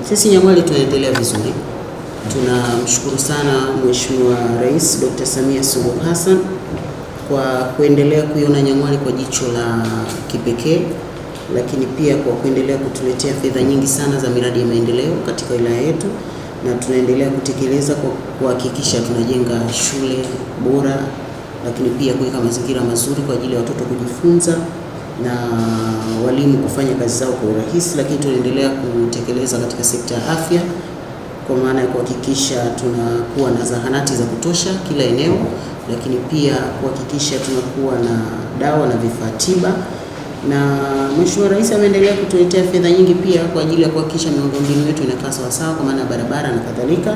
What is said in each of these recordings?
Sisi Nyang'hwale tunaendelea vizuri. Tunamshukuru sana Mheshimiwa Rais Dr. Samia Suluhu Hassan kwa kuendelea kuiona Nyang'hwale kwa jicho la kipekee, lakini pia kwa kuendelea kutuletea fedha nyingi sana za miradi ya maendeleo katika wilaya yetu, na tunaendelea kutekeleza kwa kuhakikisha tunajenga shule bora, lakini pia kuweka mazingira mazuri kwa ajili ya watoto kujifunza na walimu kufanya kazi zao kwa urahisi. Lakini tunaendelea kutekeleza katika sekta ya afya kwa maana ya kuhakikisha tunakuwa na zahanati za kutosha kila eneo, lakini pia kuhakikisha tunakuwa na dawa na vifaa tiba. Na Mheshimiwa Rais ameendelea kutuletea fedha nyingi pia kwa ajili ya kuhakikisha miundombinu yetu inakaa sawa sawa kwa maana barabara na kadhalika,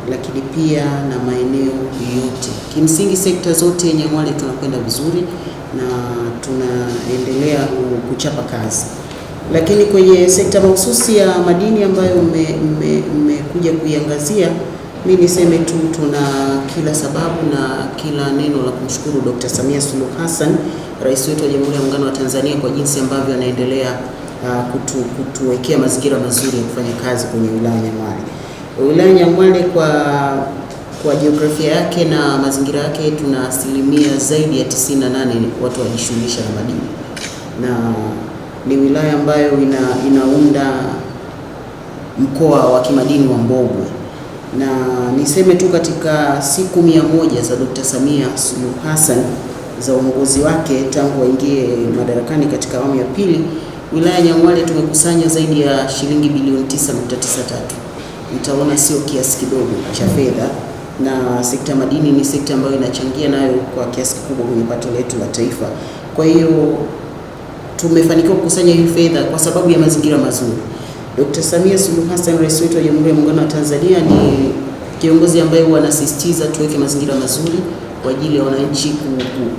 lakini pia na maeneo yote. Kimsingi sekta zote Nyang'hwale tunakwenda vizuri na tunaendelea kuchapa kazi. Lakini kwenye sekta mahususi ya madini ambayo mmekuja kuiangazia, mimi niseme tu tuna kila sababu na kila neno la kumshukuru Dr. Samia Suluhu Hassan, Rais wetu wa Jamhuri ya Muungano wa Tanzania, kwa jinsi ambavyo anaendelea kutuwekea mazingira mazuri ya kufanya kazi kwenye wilaya Nyang'hwale. Wilaya Nyang'hwale kwa jiografia yake na mazingira yake, tuna asilimia zaidi ya 98 watu wajishughulisha na madini, na ni wilaya ambayo inaunda mkoa wa kimadini wa Mbogwe. Na niseme tu katika siku 100 za Dr. Samia Suluhu Hassan za uongozi wake tangu waingie madarakani katika awamu ya pili, wilaya Nyang'hwale tumekusanya zaidi ya shilingi bilioni 9.93. Mtaona sio kiasi kidogo cha fedha, na sekta ya madini ni sekta ambayo inachangia nayo kwa kiasi kikubwa kwenye pato letu la taifa. Kwa hiyo tumefanikiwa kukusanya hii fedha kwa sababu ya mazingira mazuri. Dr. Samia Suluhu Hassan, Rais wetu wa Jamhuri ya Muungano wa Tanzania, ni kiongozi ambaye huwa anasisitiza tuweke mazingira mazuri kwa ajili ya wananchi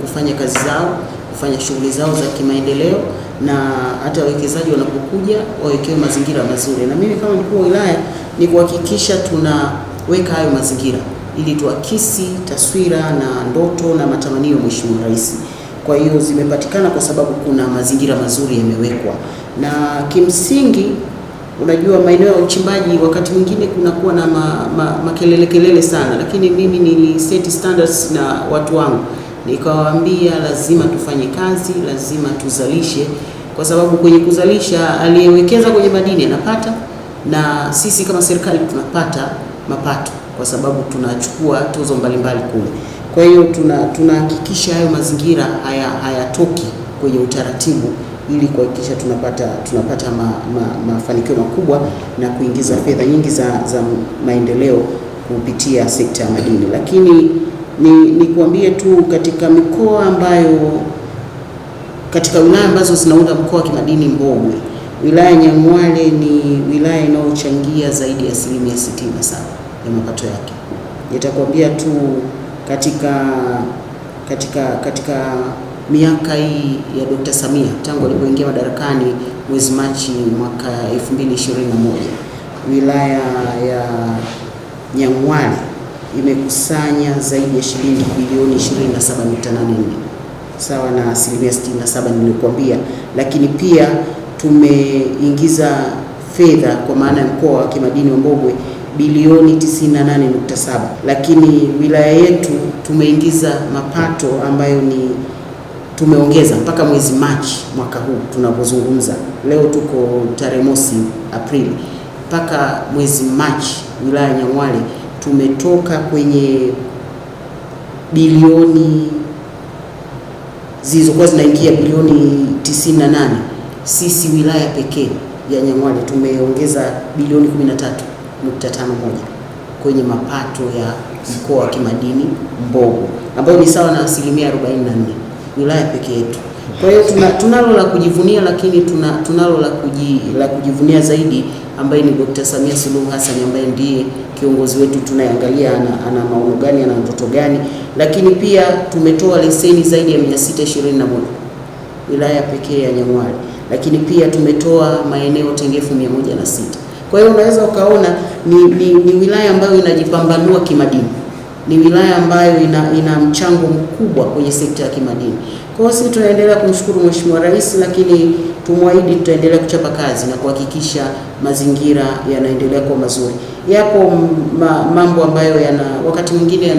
kufanya kazi zao, kufanya shughuli zao za kimaendeleo, na hata wawekezaji wanapokuja wawekewe mazingira mazuri. Na mimi kama mkuu wa wilaya ni kuhakikisha tunaweka hayo mazingira ili tuakisi taswira na ndoto na matamanio ya Mheshimiwa Rais. Kwa hiyo zimepatikana kwa sababu kuna mazingira mazuri yamewekwa. Na kimsingi, unajua maeneo ya uchimbaji wakati mwingine kunakuwa na makelele sana, lakini mimi niliset standards na watu wangu, nikawaambia lazima tufanye kazi, lazima tuzalishe, kwa sababu kwenye kuzalisha aliyewekeza kwenye madini anapata, na sisi kama serikali tunapata mapato kwa sababu tunachukua tozo mbalimbali kule. Kwa hiyo tunahakikisha hayo mazingira hayatoki kwenye utaratibu ili kuhakikisha tunapata mafanikio makubwa na kuingiza fedha nyingi za maendeleo kupitia sekta ya madini. Lakini nikuambie tu katika mikoa ambayo, katika wilaya ambazo zinaunda mkoa wa kimadini Mbogwe, wilaya Nyang'hwale ni wilaya inayochangia zaidi ya 67% ya mapato yake. Nitakwambia tu katika miaka hii ya Dr. Samia tangu alipoingia madarakani mwezi Machi mwaka 2021, wilaya ya Nyang'hwale imekusanya zaidi ya shilingi bilioni 27.84, sawa na asilimia 67 nilikwambia. Lakini pia tumeingiza fedha kwa maana ya mkoa wa kimadini wa Mbogwe bilioni 98.7, lakini wilaya yetu tumeingiza mapato ambayo ni tumeongeza mpaka mwezi Machi mwaka huu tunapozungumza. Leo tuko tarehe mosi Aprili, mpaka mwezi Machi wilaya Nyang'hwale tumetoka kwenye bilioni zilizokuwa zinaingia bilioni 98. Sisi wilaya pekee ya Nyang'hwale tumeongeza bilioni 13.51 kwenye mapato ya mkoa wa kimadini Mbogwe, ambayo ni sawa na asilimia 44, wilaya pekee yetu. Kwa hiyo tunalo la kujivunia, lakini tunalo la kujivunia zaidi ambaye ni Dr. Samia Suluhu Hassan, ambaye ndiye kiongozi wetu. Tunaangalia ana maono gani, ana ndoto gani. Lakini pia tumetoa leseni zaidi ya 621 wilaya pekee ya Nyang'hwale, lakini pia tumetoa maeneo tengefu 106. Kwa hiyo unaweza ukaona ni wilaya ambayo inajipambanua kimadini. ni wilaya ambayo ina mchango mkubwa kwenye sekta ya kimadini. Kwa hiyo sisi tunaendelea kumshukuru Mheshimiwa Rais, lakini tumwahidi tutaendelea kuchapa kazi na kuhakikisha mazingira yanaendelea kuwa mazuri. Yapo mambo ambayo wakati mwingine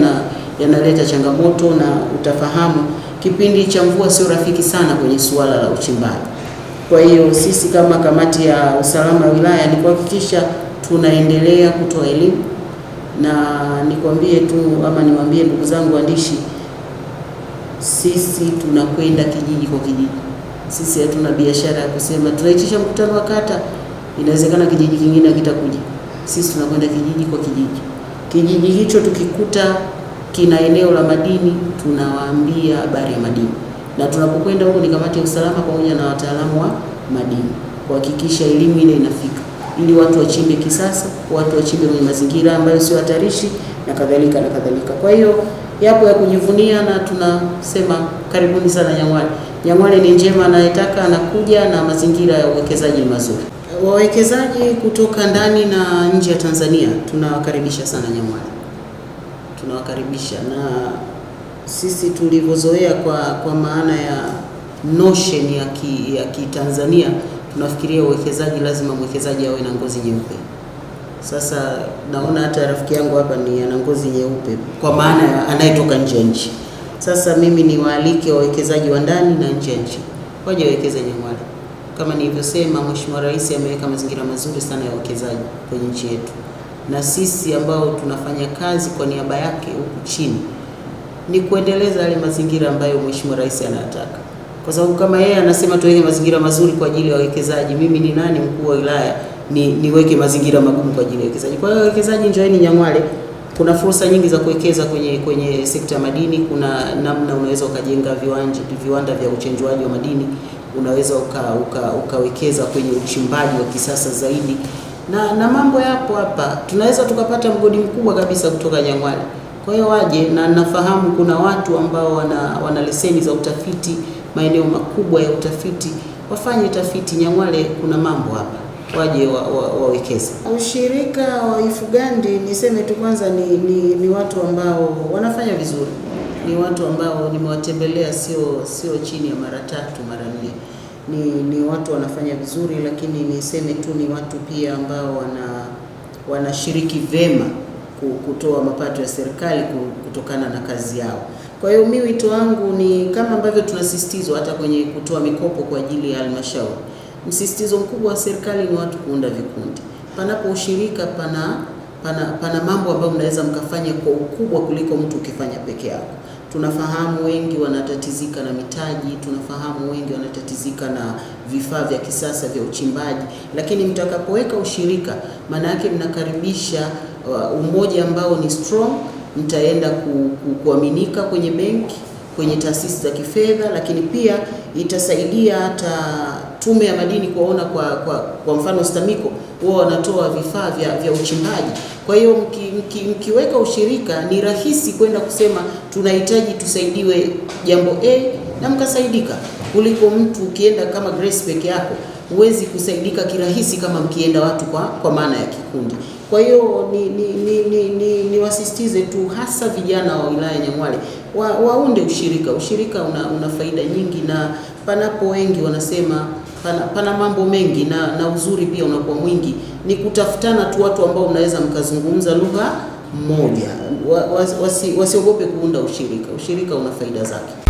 yanaleta changamoto, na utafahamu kipindi cha mvua sio rafiki sana kwenye suala la uchimbaji. Kwa hiyo sisi kama kamati ya usalama wa wilaya ni kuhakikisha tunaendelea kutoa elimu, na nikwambie tu ama niwaambie ndugu zangu waandishi, sisi tunakwenda kijiji kwa kijiji. Sisi hatuna biashara ya kusema tunaitisha mkutano wa kata, inawezekana kijiji kingine hakitakuja. Sisi tunakwenda kijiji kwa kijiji. Kijiji hicho tukikuta kina eneo la madini, tunawaambia habari ya madini, na tunapokwenda huko ni kamati ya usalama pamoja na wataalamu wa madini kuhakikisha elimu ile inafika, ili watu wachimbe kisasa, watu wachimbe kwenye mazingira ambayo sio hatarishi na kadhalika na kadhalika. Kwa hiyo yapo ya kujivunia, na tunasema karibuni sana Nyang'hwale. Nyang'hwale ni njema, anayetaka anakuja, na mazingira ya uwekezaji mazuri. Wawekezaji kutoka ndani na nje ya Tanzania tunawakaribisha sana Nyang'hwale. Tunawakaribisha, na sisi tulivyozoea kwa maana ya notion ya Kitanzania, tunafikiria uwekezaji lazima mwekezaji awe na ngozi nyeupe. Sasa naona hata rafiki yangu hapa ni ana ngozi nyeupe, kwa maana anayetoka nje ya nchi. Sasa mimi ni waalike wawekezaji wa ndani na nje ya nchi waje wawekeze Nyang'hwale. Kama nilivyosema, Mheshimiwa Rais ameweka mazingira mazuri sana ya uwekezaji kwenye nchi yetu, na sisi ambao tunafanya kazi kwa niaba yake huku chini ni kuendeleza yale mazingira ambayo Mheshimiwa Rais anataka. Kwa sababu kama yeye anasema tuweke mazingira mazuri kwa ajili ya wawekezaji, mimi ni nani mkuu wa wilaya niweke mazingira magumu kwa ajili ya wawekezaji? Kwa hiyo wawekezaji, njoeni Nyang'hwale. Kuna fursa nyingi za kuwekeza kwenye sekta ya madini. Kuna namna unaweza ukajenga viwanda vya uchenjuaji wa madini, unaweza ukawekeza kwenye uchimbaji wa kisasa zaidi, na mambo yapo hapa. Tunaweza tukapata mgodi mkubwa kabisa kutoka Nyang'hwale. Kwa hiyo waje, na nafahamu kuna watu ambao wana leseni za utafiti, maeneo makubwa ya utafiti, wafanye tafiti. Nyang'hwale kuna mambo hapa, waje wawekeze. Ushirika wa Ifugandi, niseme tu kwanza ni watu ambao wanafanya vizuri. Ni watu ambao nimewatembelea sio chini ya mara 3 mara 4. Ni watu wanafanya vizuri, lakini niseme tu ni watu pia ambao wanashiriki vema kutoa mapato ya serikali kutokana na kazi yao. Kwa hiyo mimi wito wangu ni kama ambavyo tunasisitizwa hata kwenye kutoa mikopo kwa ajili ya halmashauri. Msisitizo mkubwa wa serikali ni watu kuunda vikundi. Panapo ushirika pana mambo ambayo mnaweza mkafanya kwa ukubwa kuliko mtu ukifanya peke yako. Tunafahamu wengi wanatatizika na mitaji, tunafahamu wengi wanatatizika na vifaa vya kisasa vya uchimbaji, lakini mtakapoweka ushirika, maana yake mnakaribisha umoja ambao ni strong. Mtaenda kuaminika kwenye benki, kwenye taasisi za kifedha, lakini pia itasaidia hata Tume ya Madini kuona kwa mfano STAMICO wao wanatoa vifaa vya uchimbaji. Kwa hiyo mkiweka ushirika ni rahisi kwenda kusema tunahitaji tusaidiwe jambo A na mkasaidika, kuliko mtu ukienda kama Grace peke yako huwezi kusaidika kirahisi kama mkienda watu kwa maana ya kikundi. Kwa hiyo ni wasisitize tu hasa vijana wa wilaya Nyang'hwale waunde ushirika. Ushirika una faida nyingi, na panapo wengi wanasema pana mambo mengi, na uzuri pia unakuwa mwingi. Ni kutafutana tu watu ambao mnaweza mkazungumza lugha moja. Wasiogope kuunda ushirika. Ushirika una faida zake.